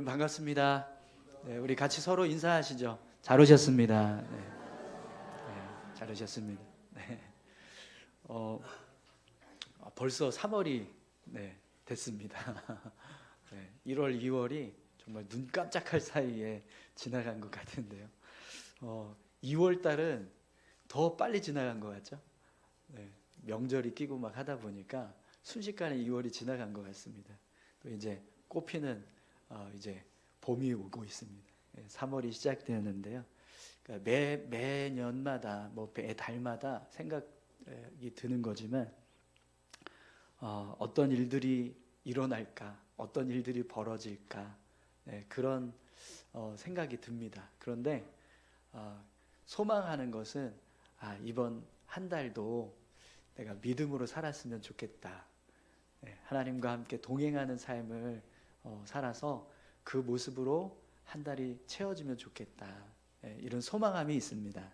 여러분 반갑습니다. 네, 우리 같이 서로 인사하시죠. 잘 오셨습니다. 네, 네, 잘 오셨습니다. 네. 벌써 3월이 됐습니다. 네, 1월, 2월이 정말 눈 깜짝할 사이에 지나간 것 같은데요. 2월 달은 더 빨리 지나간 것 같죠? 네, 명절이 끼고 막 하다 보니까 순식간에 2월이 지나간 것 같습니다. 또 이제 꽃피는 이제 봄이 오고 있습니다. 3월이 시작되었는데요. 그러니까 매년마다 매 달마다 생각이 드는 거지만 어떤 일들이 일어날까, 어떤 일들이 벌어질까 그런 생각이 듭니다. 그런데 소망하는 것은 이번 한 달도 내가 믿음으로 살았으면 좋겠다. 하나님과 함께 동행하는 삶을 살아서 그 모습으로 한 달이 채워지면 좋겠다. 이런 소망함이 있습니다.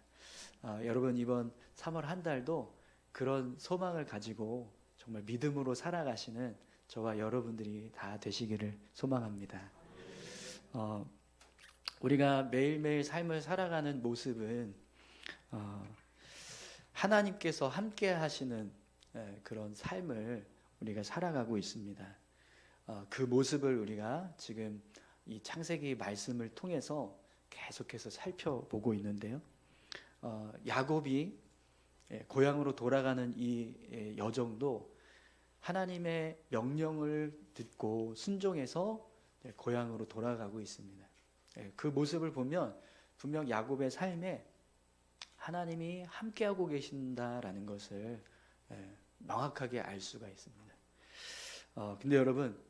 여러분 이번 3월 한 달도 그런 소망을 가지고 정말 믿음으로 살아가시는 저와 여러분들이 다 되시기를 소망합니다. 우리가 매일매일 삶을 살아가는 모습은 하나님께서 함께 하시는 그런 삶을 우리가 살아가고 있습니다. 그 모습을 우리가 지금 이 창세기 말씀을 통해서 계속해서 살펴보고 있는데요. 야곱이 고향으로 돌아가는 이 여정도 하나님의 명령을 듣고 순종해서 고향으로 돌아가고 있습니다. 그 모습을 보면 분명 야곱의 삶에 하나님이 함께하고 계신다라는 것을 명확하게 알 수가 있습니다. 근데 여러분,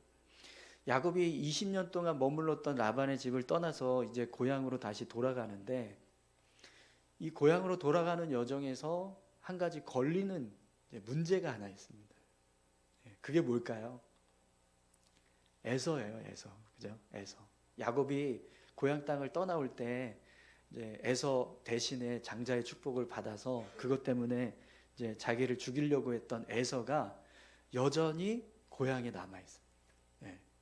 야곱이 20년 동안 머물렀던 라반의 집을 떠나서 이제 고향으로 다시 돌아가는데 이 고향으로 돌아가는 여정에서 한 가지 걸리는 문제가 하나 있습니다. 그게 뭘까요? 에서예요, 에서. 그죠? 에서. 야곱이 고향 땅을 떠나올 때 이제 에서 대신에 장자의 축복을 받아서 그것 때문에 이제 자기를 죽이려고 했던 에서가 여전히 고향에 남아 있습니다.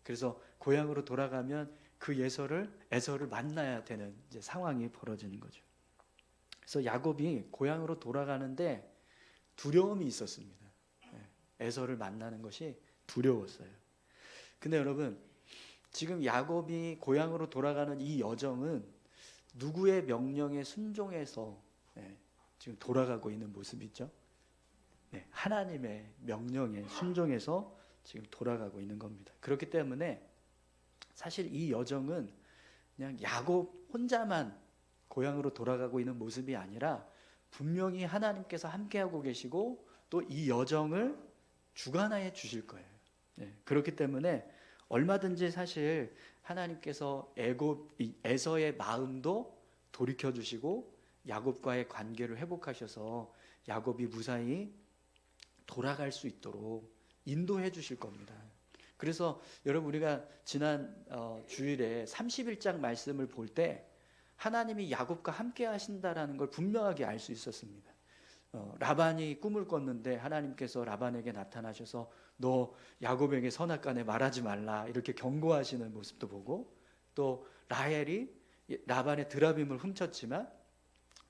그래서 고향으로 돌아가면 그 에서를 만나야 되는 이제 상황이 벌어지는 거죠. 그래서 야곱이 고향으로 돌아가는데 두려움이 있었습니다. 에서를 만나는 것이 두려웠어요. 근데 여러분, 지금 야곱이 고향으로 돌아가는 이 여정은 누구의 명령에 순종해서 지금 돌아가고 있는 모습이죠? 하나님의 명령에 순종해서 지금 돌아가고 있는 겁니다. 그렇기 때문에 사실 이 여정은 그냥 야곱 혼자만 고향으로 돌아가고 있는 모습이 아니라 분명히 하나님께서 함께하고 계시고 또 이 여정을 주관하여 주실 거예요. 그렇기 때문에 얼마든지 사실 하나님께서 에서의 마음도 돌이켜 주시고 야곱과의 관계를 회복하셔서 야곱이 무사히 돌아갈 수 있도록 인도해 주실 겁니다. 그래서 여러분 우리가 지난 주일에 31장 말씀을 볼 때 하나님이 야곱과 함께 하신다라는 걸 분명하게 알 수 있었습니다. 라반이 꿈을 꿨는데 하나님께서 라반에게 나타나셔서 너 야곱에게 선악간에 말하지 말라 이렇게 경고하시는 모습도 보고 또 라헬이 라반의 드라빔을 훔쳤지만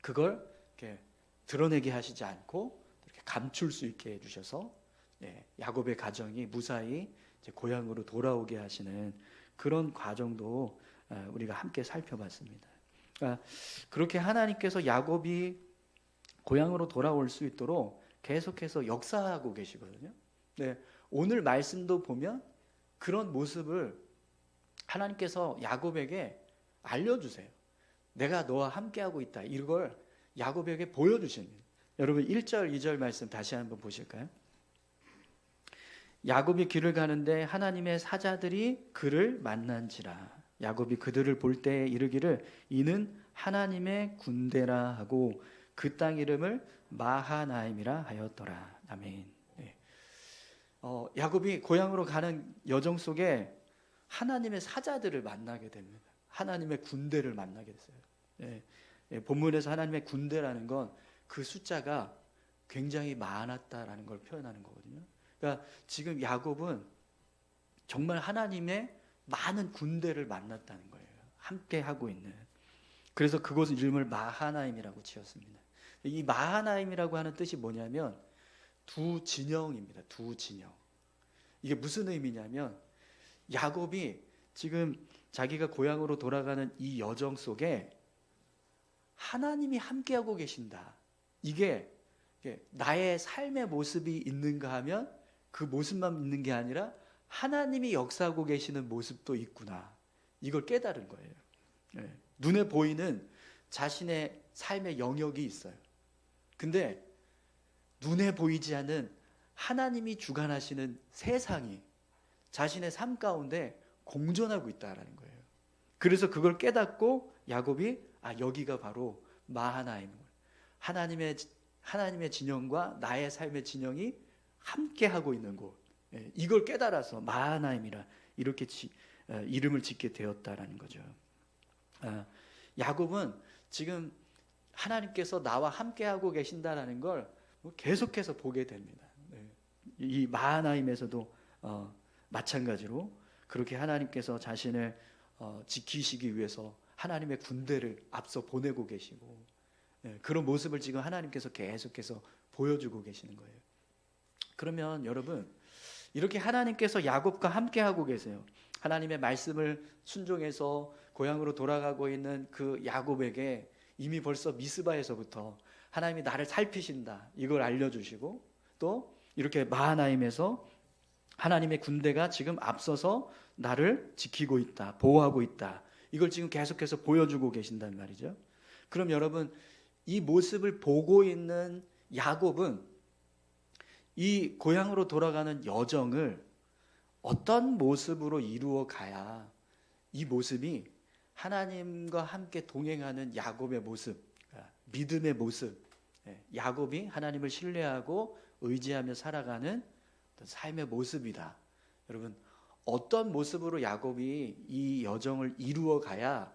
그걸 이렇게 드러내게 하시지 않고 이렇게 감출 수 있게 해주셔서 야곱의 가정이 무사히 이제 고향으로 돌아오게 하시는 그런 과정도 우리가 함께 살펴봤습니다. 그러니까 그렇게 하나님께서 야곱이 고향으로 돌아올 수 있도록 계속해서 역사하고 계시거든요. 오늘 말씀도 보면 그런 모습을 하나님께서 야곱에게 알려주세요. 내가 너와 함께하고 있다. 이걸 야곱에게 보여주십니다. 여러분 1절, 2절 말씀 다시 한번 보실까요? 야곱이 길을 가는데 하나님의 사자들이 그를 만난지라. 야곱이 그들을 볼 때에 이르기를 이는 하나님의 군대라 하고 그 땅 이름을 마하나임이라 하였더라. 아멘. 야곱이 고향으로 가는 여정 속에 하나님의 사자들을 만나게 됩니다. 하나님의 군대를 만나게 됐어요. 본문에서 하나님의 군대라는 건 그 숫자가 굉장히 많았다라는 걸 표현하는 거거든요. 그러니까 지금 야곱은 정말 하나님의 많은 군대를 만났다는 거예요. 함께 하고 있는. 그래서 그곳 이름을 마하나임이라고 지었습니다. 이 마하나임이라고 하는 뜻이 뭐냐면 두 진영입니다. 두 진영. 이게 무슨 의미냐면 야곱이 지금 자기가 고향으로 돌아가는 이 여정 속에 하나님이 함께하고 계신다. 이게 나의 삶의 모습이 있는가 하면 그 모습만 있는 게 아니라 하나님이 역사하고 계시는 모습도 있구나. 이걸 깨달은 거예요. 눈에 보이는 자신의 삶의 영역이 있어요. 근데 눈에 보이지 않는 하나님이 주관하시는 세상이 자신의 삶 가운데 공존하고 있다는 거예요. 그래서 그걸 깨닫고 야곱이 여기가 바로 마하나임, 하나님의 진영과 나의 삶의 진영이 함께 하고 있는 곳. 이걸 깨달아서 마하나임이라 이렇게 이름을 짓게 되었다라는 거죠. 야곱은 지금 하나님께서 나와 함께 하고 계신다라는 걸 계속해서 보게 됩니다. 이 마하나임에서도 마찬가지로 그렇게 하나님께서 자신을 지키시기 위해서 하나님의 군대를 앞서 보내고 계시고 그런 모습을 지금 하나님께서 계속해서 보여주고 계시는 거예요. 그러면 여러분 이렇게 하나님께서 야곱과 함께 하고 계세요. 하나님의 말씀을 순종해서 고향으로 돌아가고 있는 그 야곱에게 이미 벌써 미스바에서부터 하나님이 나를 살피신다 이걸 알려주시고 또 이렇게 마하나임에서 하나님의 군대가 지금 앞서서 나를 지키고 있다, 보호하고 있다. 이걸 지금 계속해서 보여주고 계신단 말이죠. 그럼 여러분 이 모습을 보고 있는 야곱은 이 고향으로 돌아가는 여정을 어떤 모습으로 이루어 가야 이 모습이 하나님과 함께 동행하는 야곱의 모습, 믿음의 모습, 야곱이 하나님을 신뢰하고 의지하며 살아가는 삶의 모습이다. 여러분 어떤 모습으로 야곱이 이 여정을 이루어 가야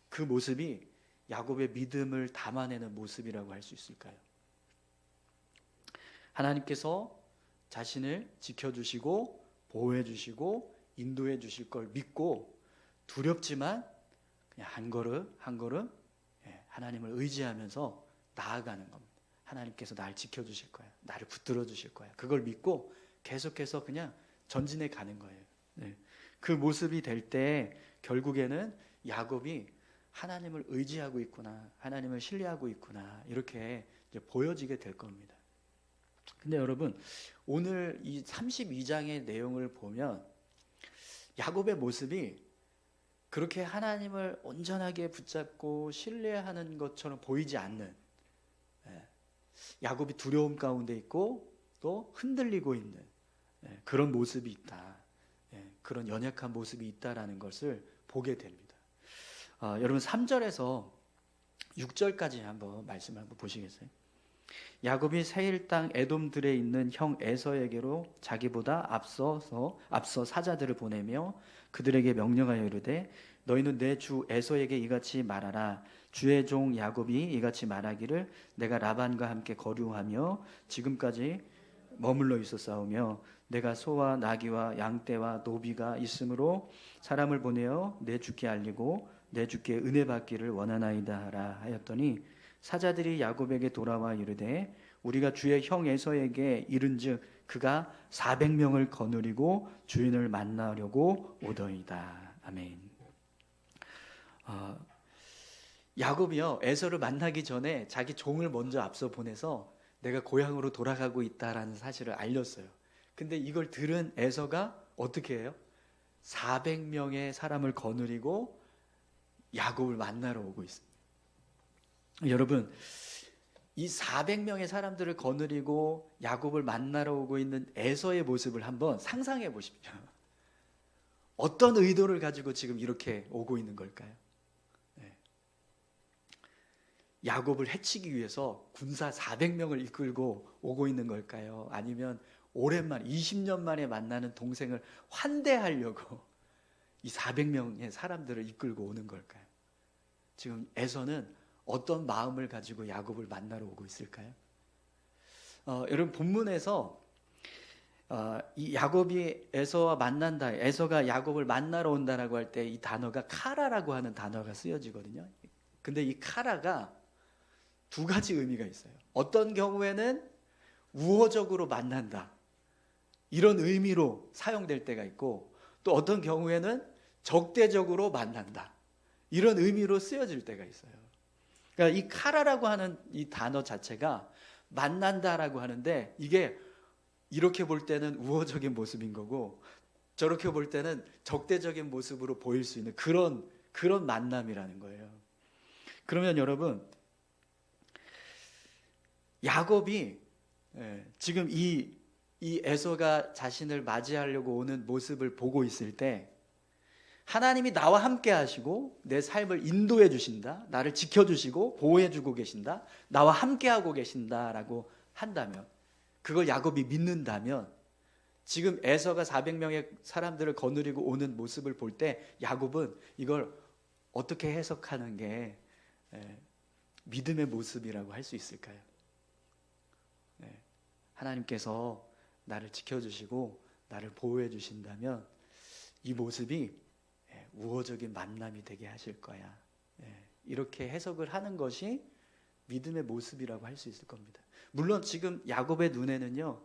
그 모습이 야곱의 믿음을 담아내는 모습이라고 할 수 있을까요? 하나님께서 자신을 지켜주시고 보호해주시고 인도해주실 걸 믿고 두렵지만 그냥 한 걸음 한 걸음 하나님을 의지하면서 나아가는 겁니다. 하나님께서 나를 지켜주실 거야. 나를 붙들어 주실 거야. 그걸 믿고 계속해서 그냥 전진해 가는 거예요. 그 모습이 될 때 결국에는 야곱이 하나님을 의지하고 있구나, 하나님을 신뢰하고 있구나 이렇게 이제 보여지게 될 겁니다. 근데 여러분 오늘 이 32장의 내용을 보면 야곱의 모습이 그렇게 하나님을 온전하게 붙잡고 신뢰하는 것처럼 보이지 않는, 야곱이 두려움 가운데 있고 또 흔들리고 있는 그런 모습이 있다. 그런 연약한 모습이 있다라는 것을 보게 됩니다. 여러분 3절에서 6절까지 한번 말씀을 한번 보시겠어요? 야곱이 세일 땅 에돔들에 있는 형 에서에게로 자기보다 앞서 사자들을 보내며 그들에게 명령하여 이르되 너희는 내 주 에서에게 이같이 말하라. 주의 종 야곱이 이같이 말하기를 내가 라반과 함께 거류하며 지금까지 머물러 있었사오며 내가 소와 나귀와 양떼와 노비가 있으므로 사람을 보내어 내 주께 알리고 내 주께 은혜 받기를 원하나이다 하라 하였더니 사자들이 야곱에게 돌아와 이르되 우리가 주의 형 에서에게 이른즉 그가 400명을 거느리고 주인을 만나려고 오더이다. 아멘. 야곱이요 에서를 만나기 전에 자기 종을 먼저 앞서 보내서 내가 고향으로 돌아가고 있다라는 사실을 알렸어요. 근데 이걸 들은 에서가 어떻게 해요? 400명의 사람을 거느리고 야곱을 만나러 오고 있습니다. 여러분 이 400명의 사람들을 거느리고 야곱을 만나러 오고 있는 에서의 모습을 한번 상상해 보십시오. 어떤 의도를 가지고 지금 이렇게 오고 있는 걸까요? 야곱을 해치기 위해서 군사 400명을 이끌고 오고 있는 걸까요? 아니면 오랜만에 20년 만에 만나는 동생을 환대하려고 이 400명의 사람들을 이끌고 오는 걸까요? 지금 에서는 어떤 마음을 가지고 야곱을 만나러 오고 있을까요? 여러분 본문에서 이 야곱이 에서와 만난다, 에서가 야곱을 만나러 온다라고 할 때 이 단어가 카라라고 하는 단어가 쓰여지거든요. 근데 이 카라가 두 가지 의미가 있어요. 어떤 경우에는 우호적으로 만난다, 이런 의미로 사용될 때가 있고, 또 어떤 경우에는 적대적으로 만난다, 이런 의미로 쓰여질 때가 있어요. 그러니까 이 카라라고 하는 이 단어 자체가 만난다라고 하는데, 이게 이렇게 볼 때는 우호적인 모습인 거고, 저렇게 볼 때는 적대적인 모습으로 보일 수 있는 그런 만남이라는 거예요. 그러면 여러분, 야곱이 지금 이 에서가 자신을 맞이하려고 오는 모습을 보고 있을 때, 하나님이 나와 함께 하시고 내 삶을 인도해 주신다, 나를 지켜주시고 보호해 주고 계신다, 나와 함께 하고 계신다라고 한다면, 그걸 야곱이 믿는다면, 지금 에서가 400명의 사람들을 거느리고 오는 모습을 볼 때 야곱은 이걸 어떻게 해석하는 게 믿음의 모습이라고 할 수 있을까요? 하나님께서 나를 지켜주시고 나를 보호해 주신다면 이 모습이 우호적인 만남이 되게 하실 거야, 이렇게 해석을 하는 것이 믿음의 모습이라고 할 수 있을 겁니다. 물론 지금 야곱의 눈에는요,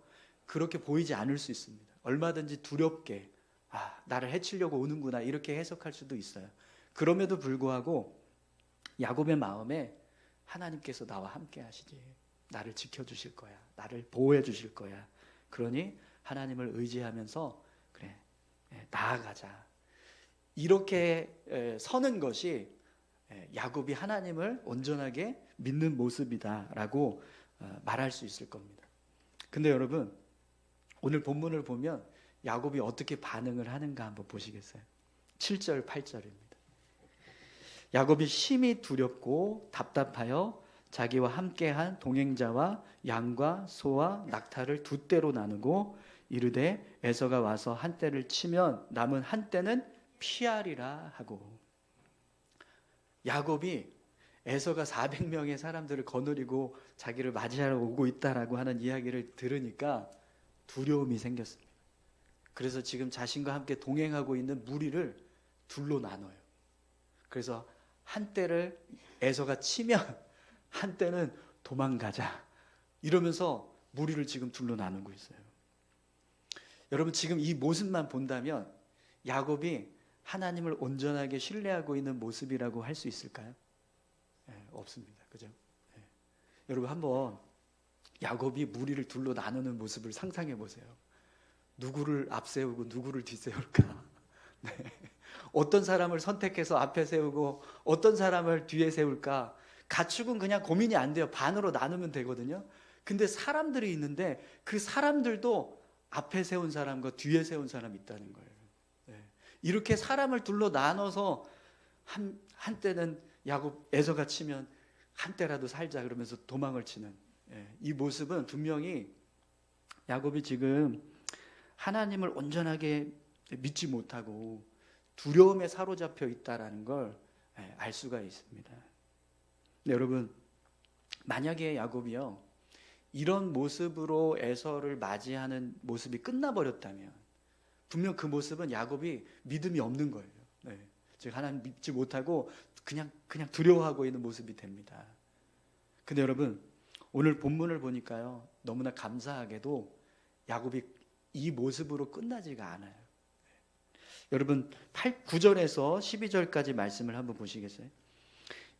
그렇게 보이지 않을 수 있습니다. 얼마든지 두렵게, 나를 해치려고 오는구나, 이렇게 해석할 수도 있어요. 그럼에도 불구하고 야곱의 마음에 하나님께서 나와 함께 하시지, 나를 지켜주실 거야, 나를 보호해 주실 거야, 그러니 하나님을 의지하면서 그래, 나아가자, 이렇게 서는 것이 야곱이 하나님을 온전하게 믿는 모습이다라고 말할 수 있을 겁니다. 근데 여러분, 오늘 본문을 보면 야곱이 어떻게 반응을 하는가 한번 보시겠어요? 7절 8절입니다. 야곱이 심히 두렵고 답답하여 자기와 함께한 동행자와 양과 소와 낙타를 두 떼로 나누고 이르되 에서가 와서 한 떼를 치면 남은 한 떼는 피하리라 하고. 야곱이 에서가 400명의 사람들을 거느리고 자기를 맞이하러 오고 있다라고 하는 이야기를 들으니까 두려움이 생겼습니다. 그래서 지금 자신과 함께 동행하고 있는 무리를 둘로 나눠요. 그래서 한 떼를 에서가 치면 한 떼는 도망가자, 이러면서 무리를 지금 둘로 나누고 있어요. 여러분, 지금 이 모습만 본다면 야곱이 하나님을 온전하게 신뢰하고 있는 모습이라고 할 수 있을까요? 없습니다. 그죠? 여러분, 한번 야곱이 무리를 둘로 나누는 모습을 상상해 보세요. 누구를 앞세우고 누구를 뒤세울까? 어떤 사람을 선택해서 앞에 세우고 어떤 사람을 뒤에 세울까? 가축은 그냥 고민이 안 돼요. 반으로 나누면 되거든요. 근데 사람들이 있는데 그 사람들도 앞에 세운 사람과 뒤에 세운 사람이 있다는 거예요. 이렇게 사람을 둘로 나눠서 한 때는 야곱, 에서가 치면 한 때라도 살자 그러면서 도망을 치는 이 모습은 분명히 야곱이 지금 하나님을 온전하게 믿지 못하고 두려움에 사로잡혀 있다라는 걸 알 수가 있습니다. 여러분, 만약에 야곱이요, 이런 모습으로 에서를 맞이하는 모습이 끝나버렸다면 분명 그 모습은 야곱이 믿음이 없는 거예요. 즉 하나님 믿지 못하고 그냥 두려워하고 있는 모습이 됩니다. 근데 여러분, 오늘 본문을 보니까요, 너무나 감사하게도 야곱이 이 모습으로 끝나지가 않아요. 여러분, 9절에서 12절까지 말씀을 한번 보시겠어요?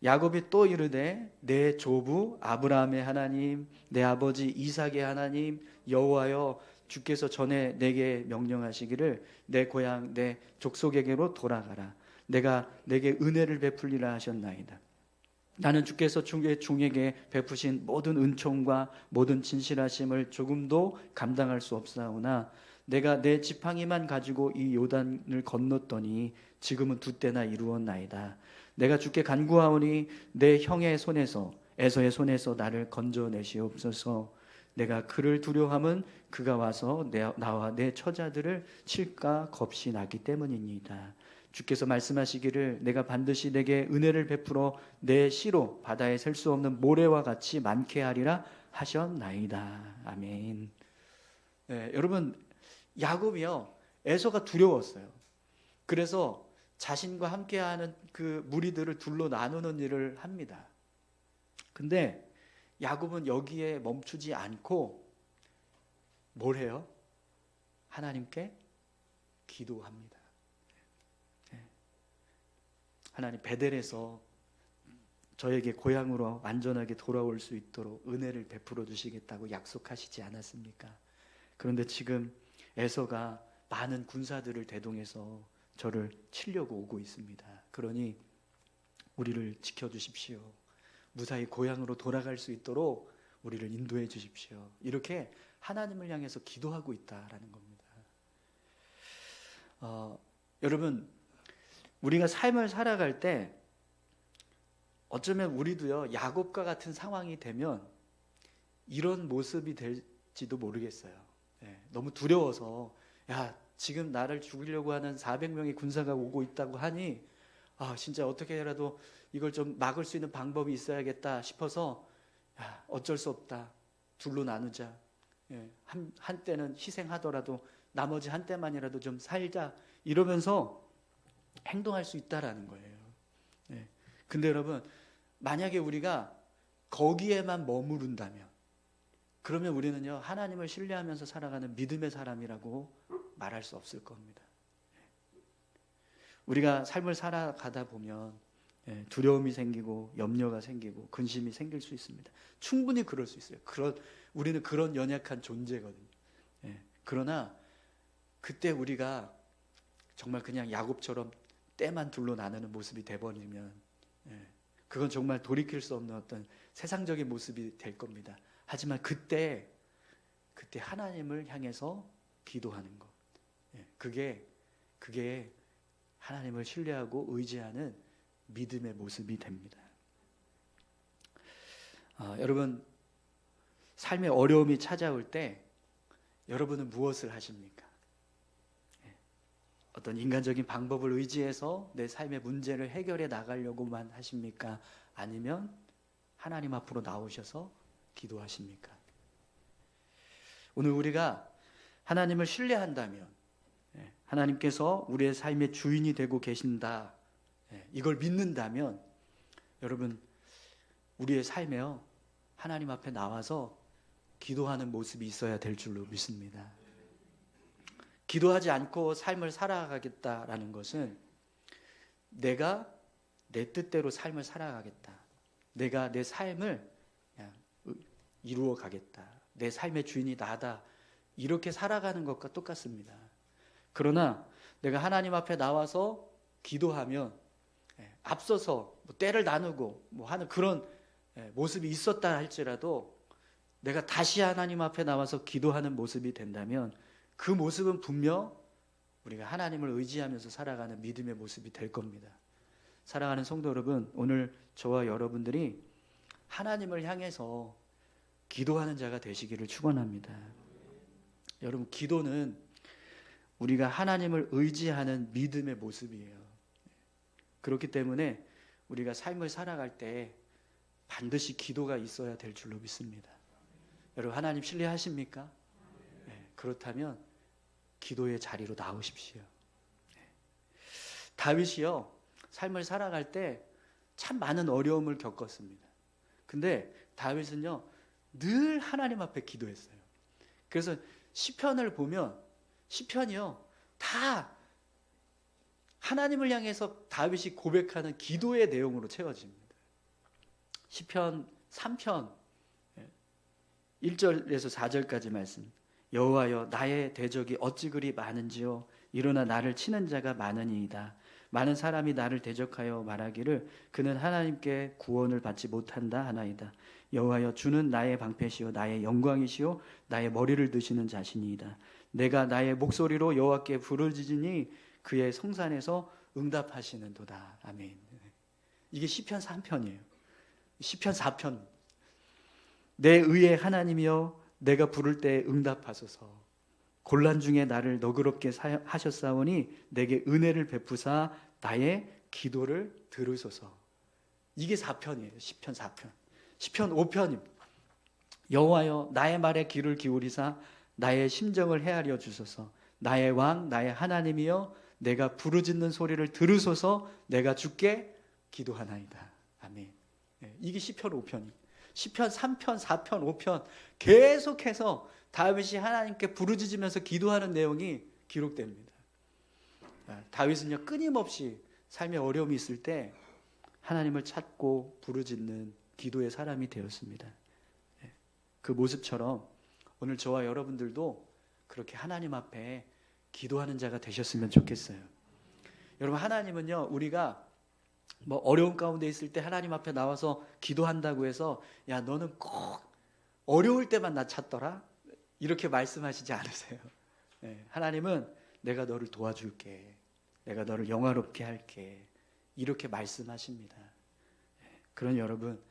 야곱이 또 이르되 내 조부 아브라함의 하나님, 내 아버지 이삭의 하나님 여호와여, 주께서 전에 내게 명령하시기를 내 고향 내 족속에게로 돌아가라, 내가 내게 은혜를 베풀리라 하셨나이다. 나는 주께서 주의 종에게 베푸신 모든 은총과 모든 진실하심을 조금도 감당할 수 없사오나 내가 내 지팡이만 가지고 이 요단을 건넜더니 지금은 두 때나 이루었나이다. 내가 주께 간구하오니 내 형의 손에서 에서의 손에서 나를 건져내시옵소서. 내가 그를 두려워함은 그가 와서 나와 내 처자들을 칠까 겁이 나기 때문입니다. 주께서 말씀하시기를 내가 반드시 내게 은혜를 베풀어 내 씨로 바다에 셀 수 없는 모래와 같이 많게 하리라 하셨나이다. 아멘. 여러분, 야곱이요, 에서가 두려웠어요. 그래서 자신과 함께하는 그 무리들을 둘로 나누는 일을 합니다. 근데 야곱은 여기에 멈추지 않고 뭘 해요? 하나님께 기도합니다. 하나님, 베델에서 저에게 고향으로 안전하게 돌아올 수 있도록 은혜를 베풀어 주시겠다고 약속하시지 않았습니까? 그런데 지금 에서가 많은 군사들을 대동해서 저를 치려고 오고 있습니다. 그러니 우리를 지켜주십시오. 무사히 고향으로 돌아갈 수 있도록 우리를 인도해 주십시오. 이렇게 하나님을 향해서 기도하고 있다라는 겁니다. 여러분, 우리가 삶을 살아갈 때 어쩌면 우리도요, 야곱과 같은 상황이 되면 이런 모습이 될지도 모르겠어요. 너무 두려워서, 야, 지금 나를 죽이려고 하는 400명의 군사가 오고 있다고 하니 진짜 어떻게 해라도 이걸 좀 막을 수 있는 방법이 있어야겠다 싶어서, 야, 어쩔 수 없다, 둘로 나누자, 한때는 희생하더라도 나머지 한때만이라도 좀 살자, 이러면서 행동할 수 있다라는 거예요. 근데 여러분, 만약에 우리가 거기에만 머무른다면, 그러면 우리는요, 하나님을 신뢰하면서 살아가는 믿음의 사람이라고 말할 수 없을 겁니다. 우리가 삶을 살아가다 보면 두려움이 생기고 염려가 생기고 근심이 생길 수 있습니다. 충분히 그럴 수 있어요. 우리는 그런 연약한 존재거든요. 그러나 그때 우리가 정말 그냥 야곱처럼 때만 둘로 나누는 모습이 돼버리면 그건 정말 돌이킬 수 없는 어떤 세상적인 모습이 될 겁니다. 하지만 그때 하나님을 향해서 기도하는 것, 그게 하나님을 신뢰하고 의지하는 믿음의 모습이 됩니다. 여러분, 삶의 어려움이 찾아올 때 여러분은 무엇을 하십니까? 어떤 인간적인 방법을 의지해서 내 삶의 문제를 해결해 나가려고만 하십니까? 아니면 하나님 앞으로 나오셔서 기도하십니까? 오늘 우리가 하나님을 신뢰한다면, 하나님께서 우리의 삶의 주인이 되고 계신다, 이걸 믿는다면, 여러분, 우리의 삶에요, 하나님 앞에 나와서 기도하는 모습이 있어야 될 줄로 믿습니다. 기도하지 않고 삶을 살아가겠다라는 것은 내가 내 뜻대로 삶을 살아가겠다, 내가 내 삶을 그냥 이루어 가겠다, 내 삶의 주인이 나다, 이렇게 살아가는 것과 똑같습니다. 그러나 내가 하나님 앞에 나와서 기도하면 앞서서 때를 나누고 하는 그런 모습이 있었다 할지라도, 내가 다시 하나님 앞에 나와서 기도하는 모습이 된다면 그 모습은 분명 우리가 하나님을 의지하면서 살아가는 믿음의 모습이 될 겁니다. 사랑하는 성도 여러분, 오늘 저와 여러분들이 하나님을 향해서 기도하는 자가 되시기를 축원합니다. 여러분, 기도는 우리가 하나님을 의지하는 믿음의 모습이에요. 그렇기 때문에 우리가 삶을 살아갈 때 반드시 기도가 있어야 될 줄로 믿습니다. 여러분, 하나님 신뢰하십니까? 그렇다면 기도의 자리로 나오십시오. 다윗이요, 삶을 살아갈 때 참 많은 어려움을 겪었습니다. 근데 다윗은요, 늘 하나님 앞에 기도했어요. 그래서 시편을 보면 시편이요, 다 하나님을 향해서 다윗이 고백하는 기도의 내용으로 채워집니다. 시편 3편 1절에서 4절까지 말씀. 여호와여, 나의 대적이 어찌 그리 많은지요. 일어나 나를 치는 자가 많으니이다. 많은 사람이 나를 대적하여 말하기를 그는 하나님께 구원을 받지 못한다 하나이다. 여호와여, 주는 나의 방패시요 나의 영광이시요 나의 머리를 드시는 자신이이다. 내가 나의 목소리로 여호와께 부르짖으니 그의 성산에서 응답하시는도다. 아멘. 이게 시편 3편이에요. 시편 4편. 내 의의 하나님이여, 내가 부를 때 응답하소서. 곤란 중에 나를 너그럽게 하셨사오니 내게 은혜를 베푸사 나의 기도를 들으소서. 이게 4편이에요. 시편 4편. 시편 5편입니다. 여호와여, 나의 말에 귀를 기울이사 나의 심정을 헤아려 주소서. 나의 왕 나의 하나님이여 내가 부르짖는 소리를 들으소서 내가 주께 기도하나이다. 아멘. 이게 시편 5편이 시편 3편 4편 5편 계속해서 다윗이 하나님께 부르짖으면서 기도하는 내용이 기록됩니다. 다윗은요 끊임없이 삶에 어려움이 있을 때 하나님을 찾고 부르짖는 기도의 사람이 되었습니다. 그 모습처럼 오늘 저와 여러분들도 그렇게 하나님 앞에 기도하는 자가 되셨으면 좋겠어요. 여러분 하나님은요 우리가 뭐 어려운 가운데 있을 때 하나님 앞에 나와서 기도한다고 해서 야 너는 꼭 어려울 때만 나 찾더라 이렇게 말씀하시지 않으세요. 하나님은 내가 너를 도와줄게, 내가 너를 영화롭게 할게 이렇게 말씀하십니다. 그런 여러분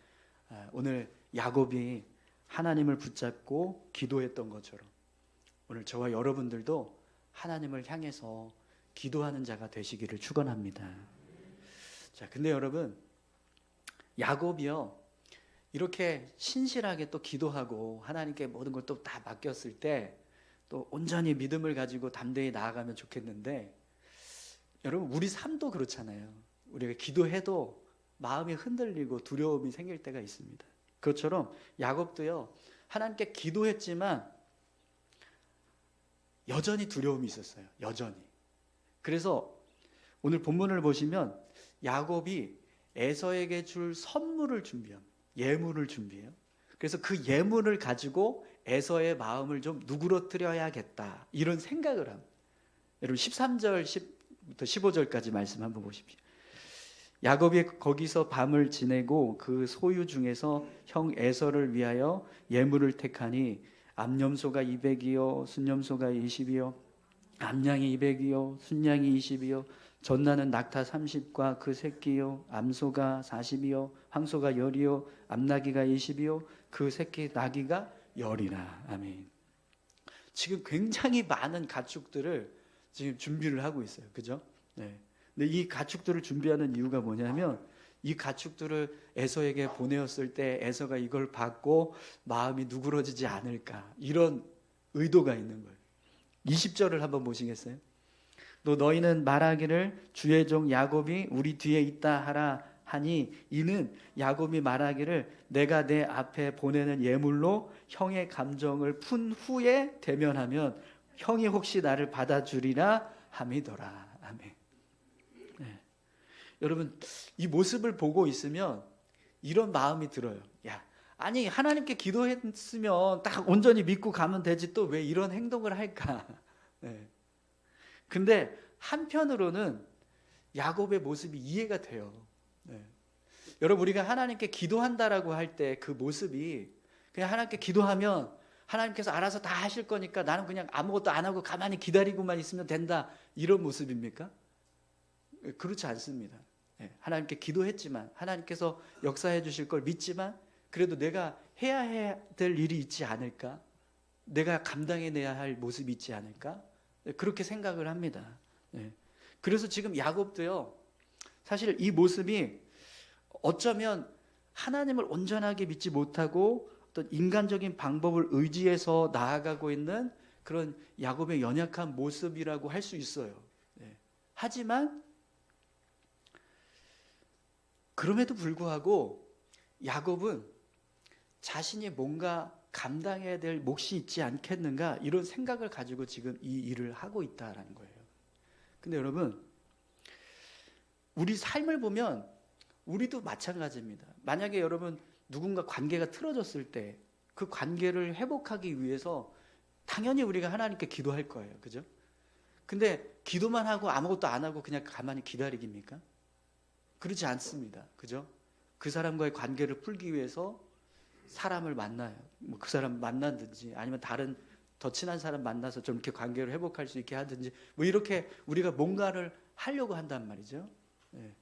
오늘 야곱이 하나님을 붙잡고 기도했던 것처럼 오늘 저와 여러분들도 하나님을 향해서 기도하는 자가 되시기를 축원합니다. 자, 근데 여러분 야곱이요 이렇게 신실하게 또 기도하고 하나님께 모든 걸 또 다 맡겼을 때 또 온전히 믿음을 가지고 담대히 나아가면 좋겠는데 여러분 우리 삶도 그렇잖아요. 우리가 기도해도 마음이 흔들리고 두려움이 생길 때가 있습니다. 그것처럼 야곱도요 하나님께 기도했지만 여전히 두려움이 있었어요. 여전히. 그래서 오늘 본문을 보시면 야곱이 에서에게 줄 선물을 준비합니다. 예물을 준비해요. 그래서 그 예물을 가지고 에서의 마음을 좀 누그러뜨려야겠다 이런 생각을 합니다. 여러분 13절부터 15절까지 말씀 한번 보십시오. 야곱이 거기서 밤을 지내고 그 소유 중에서 형 에서를 위하여 예물을 택하니 암염소가 200이요 순염소가 20이요 암양이 200이요 순양이 20이요 전나는 낙타 30과 그 새끼요 암소가 40이요 황소가 10이요 암나귀가 20이요 그 새끼 나귀가 10이라. 아멘. 지금 굉장히 많은 가축들을 지금 준비를 하고 있어요. 그죠? 네. 근데 이 가축들을 준비하는 이유가 뭐냐면 이 가축들을 에서에게 보내었을 때 에서가 이걸 받고 마음이 누그러지지 않을까 이런 의도가 있는 거예요. 20절을 한번 보시겠어요? 또 너희는 말하기를 주의 종 야곱이 우리 뒤에 있다 하라 하니 이는 야곱이 말하기를 내가 내 앞에 보내는 예물로 형의 감정을 푼 후에 대면하면 형이 혹시 나를 받아주리라 함이더라. 아멘. 네. 여러분 이 모습을 보고 있으면 이런 마음이 들어요. 야, 아니 하나님께 기도했으면 딱 온전히 믿고 가면 되지 또 왜 이런 행동을 할까? 네. 근데 한편으로는 야곱의 모습이 이해가 돼요. 네. 여러분 우리가 하나님께 기도한다라고 할 때 그 모습이 그냥 하나님께 기도하면 하나님께서 알아서 다 하실 거니까 나는 그냥 아무것도 안 하고 가만히 기다리고만 있으면 된다 이런 모습입니까? 그렇지 않습니다. 네. 하나님께 기도했지만 하나님께서 역사해 주실 걸 믿지만 그래도 내가 해야 될 일이 있지 않을까? 내가 감당해내야 할 모습이 있지 않을까? 그렇게 생각을 합니다. 네. 그래서 지금 야곱도요 사실 이 모습이 어쩌면 하나님을 온전하게 믿지 못하고 어떤 인간적인 방법을 의지해서 나아가고 있는 그런 야곱의 연약한 모습이라고 할 수 있어요. 네. 하지만 그럼에도 불구하고 야곱은 자신이 뭔가 감당해야 될 몫이 있지 않겠는가 이런 생각을 가지고 지금 이 일을 하고 있다라는 거예요. 근데 여러분 우리 삶을 보면 우리도 마찬가지입니다. 만약에 여러분 누군가 관계가 틀어졌을 때 그 관계를 회복하기 위해서 당연히 우리가 하나님께 기도할 거예요. 그죠? 근데 기도만 하고 아무것도 안 하고 그냥 가만히 기다리깁니까? 그렇지 않습니다. 그죠? 그 사람과의 관계를 풀기 위해서 사람을 만나요. 뭐 그 사람 만나든지 아니면 다른 더 친한 사람 만나서 좀 이렇게 관계를 회복할 수 있게 하든지 뭐 이렇게 우리가 뭔가를 하려고 한단 말이죠. 네.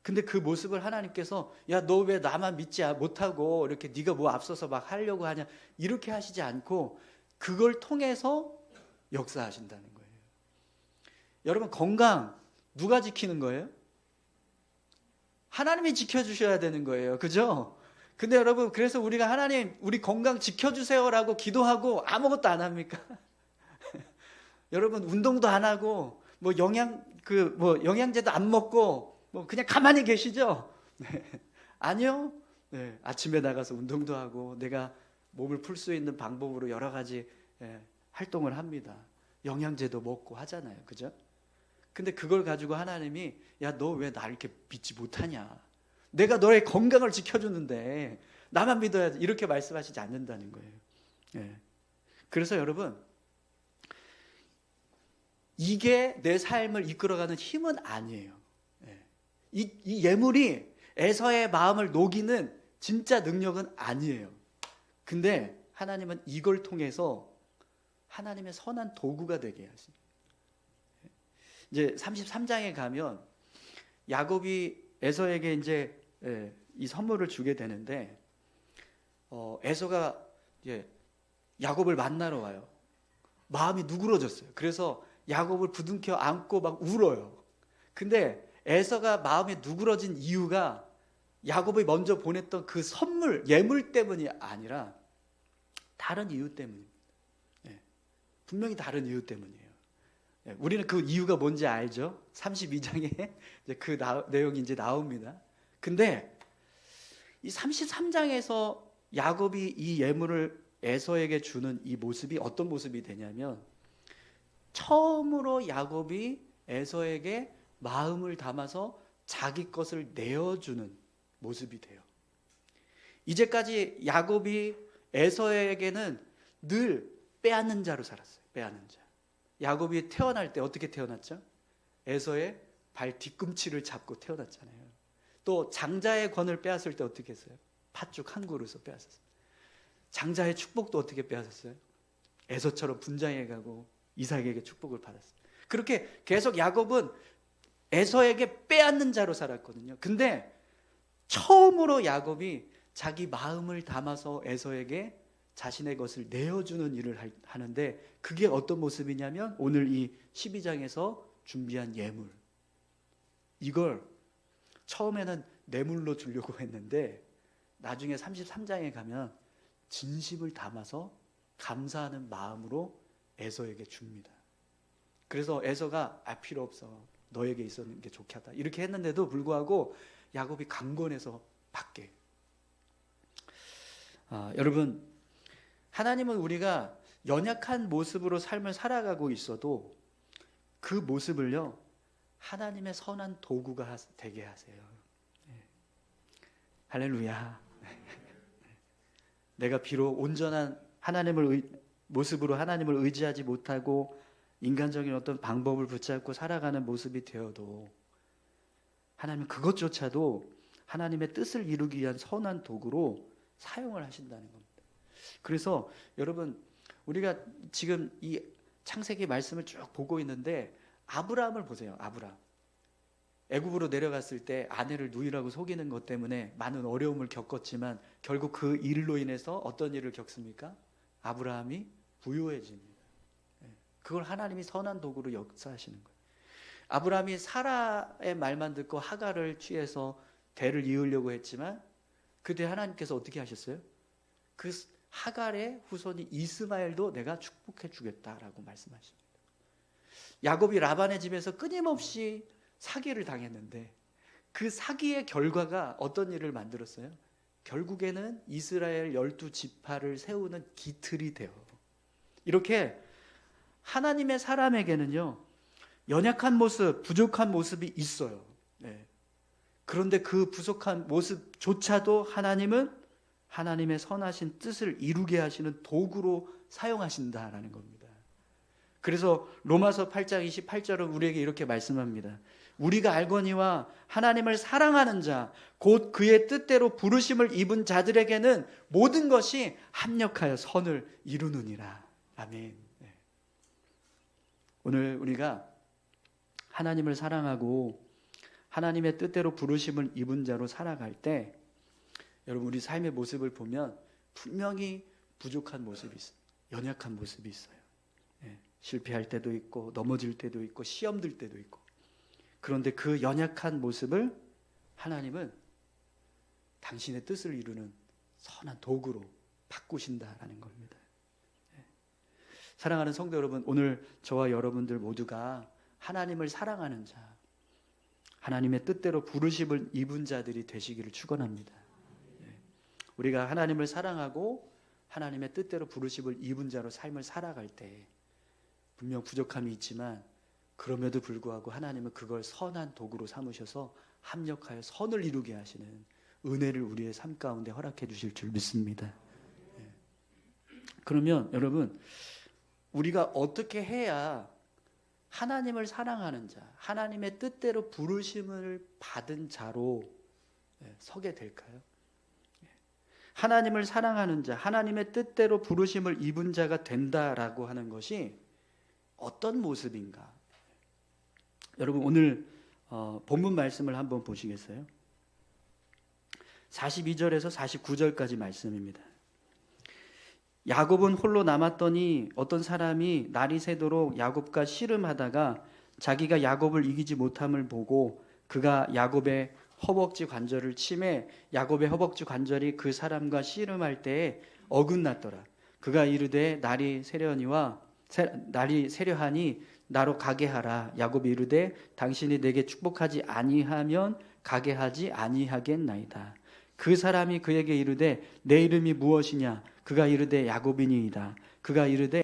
근데 그 모습을 하나님께서 야, 너 왜 나만 믿지 못하고 이렇게 네가 뭐 앞서서 막 하려고 하냐 이렇게 하시지 않고 그걸 통해서 역사하신다는 거예요. 여러분 건강 누가 지키는 거예요? 하나님이 지켜주셔야 되는 거예요. 그죠? 근데 여러분 그래서 우리가 하나님 우리 건강 지켜주세요라고 기도하고 아무것도 안 합니까? 여러분 운동도 안 하고 뭐 영양제도 안 먹고 뭐 그냥 가만히 계시죠? 네. 아니요. 네. 아침에 나가서 운동도 하고 내가 몸을 풀 수 있는 방법으로 여러 가지 활동을 합니다. 영양제도 먹고 하잖아요. 그죠? 근데 그걸 가지고 하나님이 야, 너 왜 나 이렇게 믿지 못하냐? 내가 너의 건강을 지켜주는데 나만 믿어야지. 이렇게 말씀하시지 않는다는 거예요. 예. 그래서 여러분, 이게 내 삶을 이끌어가는 힘은 아니에요. 예. 이 예물이 에서의 마음을 녹이는 진짜 능력은 아니에요. 근데 하나님은 이걸 통해서 하나님의 선한 도구가 되게 하십니다. 이제 33장에 가면 야곱이 에서에게 이제 이 선물을 주게 되는데 에서가 이제 야곱을 만나러 와요. 마음이 누그러졌어요. 그래서 야곱을 부둥켜 안고 막 울어요. 근데 에서가 마음이 누그러진 이유가 야곱이 먼저 보냈던 그 선물, 예물 때문이 아니라 다른 이유 때문입니다. 분명히 다른 이유 때문이에요. 우리는 그 이유가 뭔지 알죠? 32장에 그 내용이 이제 나옵니다. 근데 이 33장에서 야곱이 이 예물을 에서에게 주는 이 모습이 어떤 모습이 되냐면 처음으로 야곱이 에서에게 마음을 담아서 자기 것을 내어주는 모습이 돼요. 이제까지 야곱이 에서에게는 늘 빼앗는 자로 살았어요. 빼앗는 자. 야곱이 태어날 때 어떻게 태어났죠? 에서의 발 뒤꿈치를 잡고 태어났잖아요. 또 장자의 권을 빼앗을 때 어떻게 했어요? 팥죽 한 그릇을 빼앗았어요. 장자의 축복도 어떻게 빼앗았어요? 에서처럼 분장해 가고 이삭에게 축복을 받았어요. 그렇게 계속 야곱은 에서에게 빼앗는 자로 살았거든요. 근데 처음으로 야곱이 자기 마음을 담아서 에서에게 자신의 것을 내어주는 일을 하는데 그게 어떤 모습이냐면 오늘 이 12장에서 준비한 예물. 이걸 처음에는 뇌물로 주려고 했는데 나중에 33장에 가면 진심을 담아서 감사하는 마음으로 에서에게 줍니다. 그래서 에서가 필요 없어. 너에게 있었는 게 좋겠다. 이렇게 했는데도 불구하고 야곱이 강권해서 받게. 여러분, 하나님은 우리가 연약한 모습으로 삶을 살아가고 있어도 그 모습을요 하나님의 선한 도구가 되게 하세요. 할렐루야. 내가 비록 온전한 모습으로 하나님을 의지하지 못하고 인간적인 어떤 방법을 붙잡고 살아가는 모습이 되어도 하나님은 그것조차도 하나님의 뜻을 이루기 위한 선한 도구로 사용을 하신다는 겁니다. 그래서 여러분 우리가 지금 이 창세기 말씀을 쭉 보고 있는데 아브라함을 보세요. 아브라함. 애굽으로 내려갔을 때 아내를 누이라고 속이는 것 때문에 많은 어려움을 겪었지만 결국 그 일로 인해서 어떤 일을 겪습니까? 아브라함이 부유해집니다. 그걸 하나님이 선한 도구로 역사하시는 거예요. 아브라함이 사라의 말만 듣고 하갈을 취해서 대를 이으려고 했지만 그때 하나님께서 어떻게 하셨어요? 그 하갈의 후손이 이스마엘도 내가 축복해 주겠다라고 말씀하십니다. 야곱이 라반의 집에서 끊임없이 사기를 당했는데 그 사기의 결과가 어떤 일을 만들었어요? 결국에는 이스라엘 12지파를 세우는 기틀이 되어 이렇게 하나님의 사람에게는요 연약한 모습, 부족한 모습이 있어요. 그런데 그 부족한 모습조차도 하나님은 하나님의 선하신 뜻을 이루게 하시는 도구로 사용하신다라는 겁니다. 그래서 로마서 8장 28절은 우리에게 이렇게 말씀합니다. 우리가 알거니와 하나님을 사랑하는 자, 곧 그의 뜻대로 부르심을 입은 자들에게는 모든 것이 합력하여 선을 이루느니라. 아멘. 오늘 우리가 하나님을 사랑하고 하나님의 뜻대로 부르심을 입은 자로 살아갈 때 여러분 우리 삶의 모습을 보면 분명히 부족한 모습이 있어요. 연약한 모습이 있어요. 실패할 때도 있고 넘어질 때도 있고 시험 들 때도 있고 그런데 그 연약한 모습을 하나님은 당신의 뜻을 이루는 선한 도구로 바꾸신다라는 겁니다. 사랑하는 성도 여러분, 오늘 저와 여러분들 모두가 하나님을 사랑하는 자, 하나님의 뜻대로 부르심을 입은 자들이 되시기를 축원합니다. 우리가 하나님을 사랑하고 하나님의 뜻대로 부르심을 입은 자로 삶을 살아갈 때 분명 부족함이 있지만 그럼에도 불구하고 하나님은 그걸 선한 도구로 삼으셔서 합력하여 선을 이루게 하시는 은혜를 우리의 삶 가운데 허락해 주실 줄 믿습니다. 그러면 여러분, 우리가 어떻게 해야 하나님을 사랑하는 자, 하나님의 뜻대로 부르심을 받은 자로 서게 될까요? 하나님을 사랑하는 자, 하나님의 뜻대로 부르심을 입은 자가 된다라고 하는 것이 어떤 모습인가? 여러분, 오늘 본문 말씀을 한번 보시겠어요? 42절에서 49절까지 말씀입니다. 야곱은 홀로 남았더니 어떤 사람이 날이 새도록 야곱과 씨름하다가 자기가 야곱을 이기지 못함을 보고 그가 야곱의 허벅지 관절을 치매 야곱의 허벅지 관절이 그 사람과 씨름할 때에 어긋났더라. 그가 이르되 날이 세려하니 나로 가게 하라. 야곱이 이르되 당신이 내게 축복하지 아니하면 가게 하지 아니하겠나이다. 그 사람이 그에게 이르되 내 이름이 무엇이냐? 그가 이르되 야곱이니이다. 그가 이르되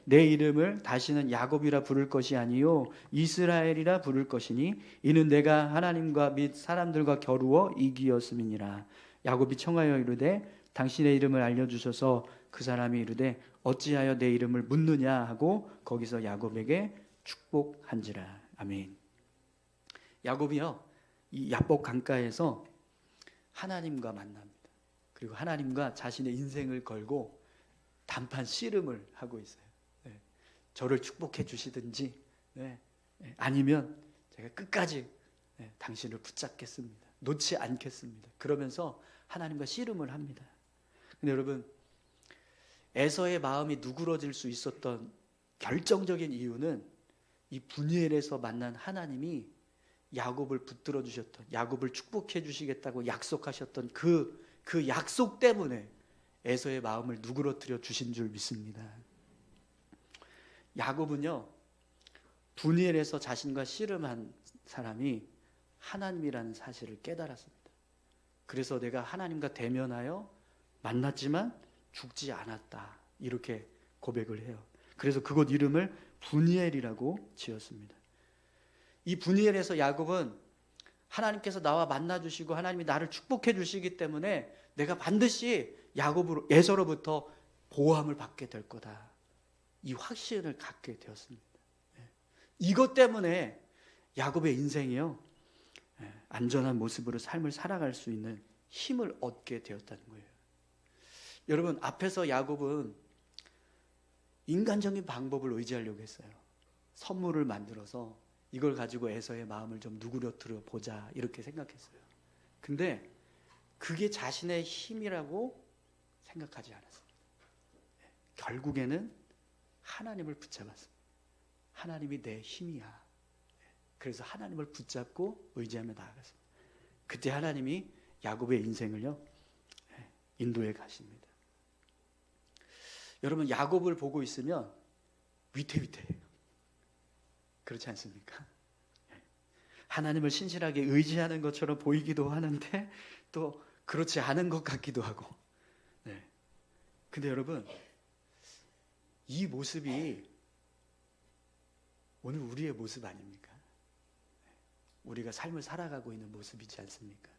내 이름을 다시는 야곱이라 부를 것이 아니요 이스라엘이라 부를 것이니 이는 내가 하나님과 및 사람들과 겨루어 이기었음이니라. 야곱이 청하여 이르되 당신의 이름을 알려주셔서 그 사람이 이르되 어찌하여 내 이름을 묻느냐 하고 거기서 야곱에게 축복한지라. 아멘. 야곱이요, 이 야복 강가에서 하나님과 만납니다. 그리고 하나님과 자신의 인생을 걸고 단판 씨름을 하고 있어요. 저를 축복해 주시든지 아니면 제가 끝까지 당신을 붙잡겠습니다. 놓지 않겠습니다. 그러면서 하나님과 씨름을 합니다. 근데 여러분, 에서의 마음이 누그러질 수 있었던 결정적인 이유는 이 분이엘에서 만난 하나님이 야곱을 붙들어 주셨던, 야곱을 축복해 주시겠다고 약속하셨던 그 약속 때문에 에서의 마음을 누그러뜨려 주신 줄 믿습니다. 야곱은요, 분이엘에서 자신과 씨름한 사람이 하나님이라는 사실을 깨달았습니다. 그래서 내가 하나님과 대면하여 만났지만 죽지 않았다, 이렇게 고백을 해요. 그래서 그곳 이름을 분이엘이라고 지었습니다. 이 분이엘에서 야곱은 하나님께서 나와 만나주시고 하나님이 나를 축복해 주시기 때문에 내가 반드시 에서로부터 보호함을 받게 될 거다, 이 확신을 갖게 되었습니다. 이것 때문에 야곱의 인생이요, 안전한 모습으로 삶을 살아갈 수 있는 힘을 얻게 되었다는 거예요. 여러분, 앞에서 야곱은 인간적인 방법을 의지하려고 했어요. 선물을 만들어서 이걸 가지고 에서의 마음을 좀 누그러뜨려 보자, 이렇게 생각했어요. 근데 그게 자신의 힘이라고 생각하지 않았습니다. 결국에는 하나님을 붙잡았습니다. 하나님이 내 힘이야. 그래서 하나님을 붙잡고 의지하며 나아갔습니다. 그때 하나님이 야곱의 인생을요, 인도해 가십니다. 여러분, 야곱을 보고 있으면 위태위태해요. 그렇지 않습니까? 하나님을 신실하게 의지하는 것처럼 보이기도 하는데 또 그렇지 않은 것 같기도 하고. 근데 여러분, 이 모습이 오늘 우리의 모습 아닙니까? 우리가 삶을 살아가고 있는 모습이지 않습니까?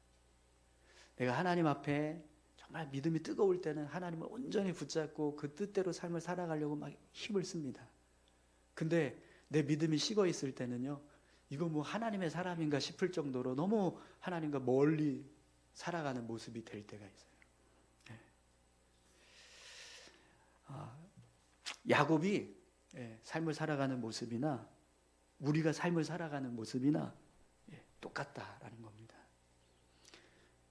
내가 하나님 앞에 정말 믿음이 뜨거울 때는 하나님을 온전히 붙잡고 그 뜻대로 삶을 살아가려고 막 힘을 씁니다. 근데 내 믿음이 식어 있을 때는요, 이거 뭐 하나님의 사람인가 싶을 정도로 너무 하나님과 멀리 살아가는 모습이 될 때가 있어요. 야곱이 삶을 살아가는 모습이나 우리가 삶을 살아가는 모습이나 똑같다라는 겁니다.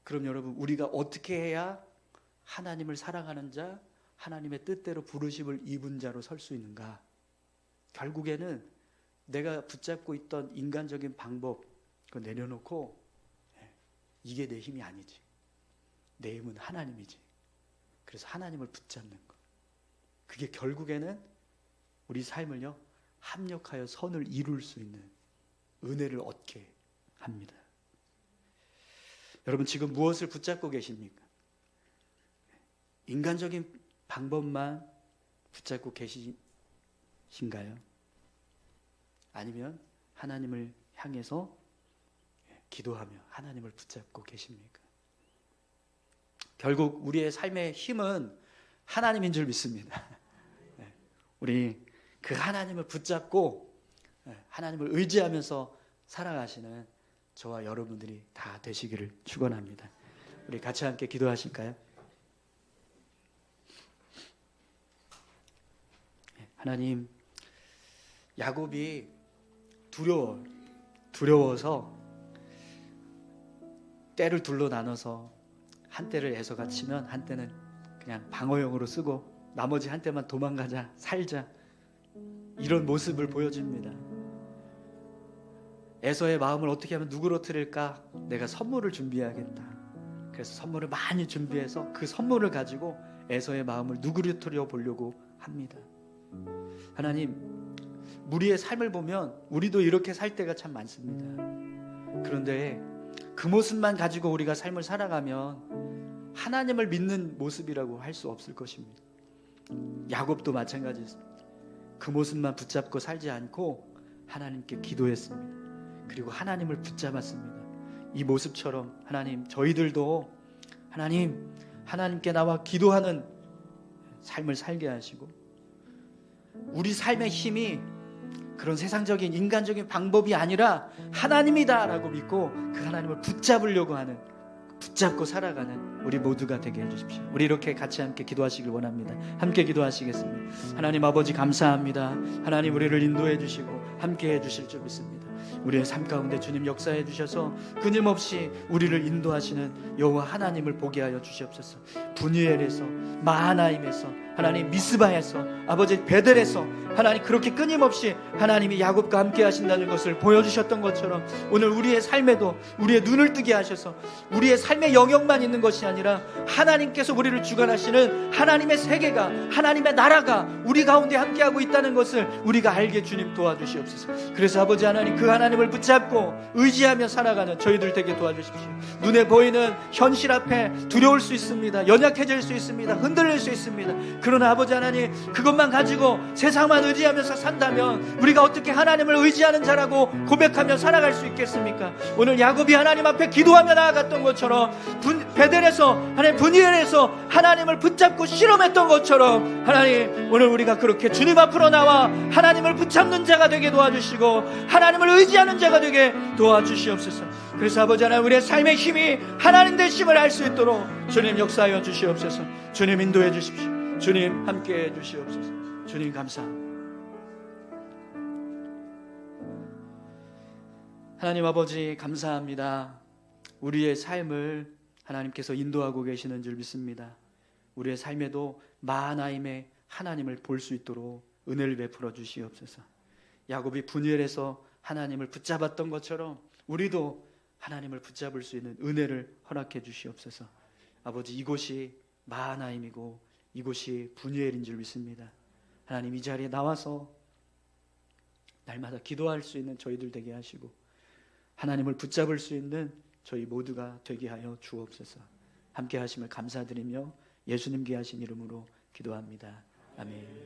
그럼 여러분, 우리가 어떻게 해야 하나님을 사랑하는 자, 하나님의 뜻대로 부르심을 입은 자로 설 수 있는가? 결국에는 내가 붙잡고 있던 인간적인 방법, 그거 내려놓고 이게 내 힘이 아니지, 내 힘은 하나님이지. 그래서 하나님을 붙잡는 것, 그게 결국에는 우리 삶을요 합력하여 선을 이룰 수 있는 은혜를 얻게 합니다. 여러분 지금 무엇을 붙잡고 계십니까? 인간적인 방법만 붙잡고 계신가요? 아니면 하나님을 향해서 기도하며 하나님을 붙잡고 계십니까? 결국 우리의 삶의 힘은 하나님인 줄 믿습니다. 우리 그 하나님을 붙잡고 하나님을 의지하면서 살아가시는 저와 여러분들이 다 되시기를 축원합니다. 우리 같이 함께 기도하실까요? 하나님, 야곱이 두려워서 떼를 둘로 나눠서 한 떼를 에서가 치면 한 떼는 그냥 방어용으로 쓰고 나머지 한 떼만 도망가자, 살자, 이런 모습을 보여줍니다. 에서의 마음을 어떻게 하면 누그러뜨릴까? 내가 선물을 준비해야겠다. 그래서 선물을 많이 준비해서 그 선물을 가지고 에서의 마음을 누그러뜨려 보려고 합니다. 하나님, 우리의 삶을 보면 우리도 이렇게 살 때가 참 많습니다. 그런데 그 모습만 가지고 우리가 삶을 살아가면 하나님을 믿는 모습이라고 할 수 없을 것입니다. 야곱도 마찬가지였습니다. 그 모습만 붙잡고 살지 않고 하나님께 기도했습니다. 그리고 하나님을 붙잡았습니다. 이 모습처럼 하나님, 저희들도 하나님께 나와 기도하는 삶을 살게 하시고, 우리 삶의 힘이 그런 세상적인 인간적인 방법이 아니라 하나님이다라고 믿고 그 하나님을 붙잡으려고 하는, 붙잡고 살아가는 우리 모두가 되게 해주십시오. 우리 이렇게 같이 함께 기도하시길 원합니다. 함께 기도하시겠습니다. 하나님 아버지 감사합니다. 하나님 우리를 인도해 주시고 함께 해주실 줄 믿습니다. 우리의 삶 가운데 주님 역사해 주셔서 끊임없이 우리를 인도하시는 여호와 하나님을 보게 하여 주시옵소서. 분이엘에서, 마하나임에서, 하나님 미스바에서, 아버지 베델에서 하나님 그렇게 끊임없이 하나님이 야곱과 함께 하신다는 것을 보여주셨던 것처럼 오늘 우리의 삶에도 우리의 눈을 뜨게 하셔서 우리의 삶의 영역만 있는 것이 아니라 하나님께서 우리를 주관하시는 하나님의 세계가, 하나님의 나라가 우리 가운데 함께하고 있다는 것을 우리가 알게 주님 도와주시옵소서. 그래서 아버지 하나님, 그 하나님을 붙잡고 의지하며 살아가는 저희들 되게 도와주십시오. 눈에 보이는 현실 앞에 두려울 수 있습니다. 연약해질 수 있습니다. 흔들릴 수 있습니다. 그러나 아버지 하나님, 그것만 가지고 세상만 의지하면서 산다면 우리가 어떻게 하나님을 의지하는 자라고 고백하며 살아갈 수 있겠습니까? 오늘 야곱이 하나님 앞에 기도하며 나아갔던 것처럼 베델에서, 하나님 분이엘에서 하나님을 붙잡고 실험했던 것처럼 하나님, 오늘 우리가 그렇게 주님 앞으로 나와 하나님을 붙잡는 자가 되게 도와주시고 하나님을 의지하는 자가 되게 도와주시옵소서. 그래서 아버지 하나님, 우리의 삶의 힘이 하나님 되심을 알 수 있도록 주님 역사하여 주시옵소서. 주님 인도해 주십시오. 주님 함께해 주시옵소서. 주님 감사합니다. 하나님 아버지 감사합니다. 우리의 삶을 하나님께서 인도하고 계시는 줄 믿습니다. 우리의 삶에도 마하나임의 하나님을 볼 수 있도록 은혜를 베풀어 주시옵소서. 야곱이 분이엘에서 하나님을 붙잡았던 것처럼 우리도 하나님을 붙잡을 수 있는 은혜를 허락해 주시옵소서. 아버지, 이곳이 마하나임이고 이곳이 분이엘인 줄 믿습니다. 하나님, 이 자리에 나와서 날마다 기도할 수 있는 저희들 되게 하시고 하나님을 붙잡을 수 있는 저희 모두가 되게 하여 주옵소서. 함께 하심을 감사드리며 예수님 귀하신 이름으로 기도합니다. 아멘.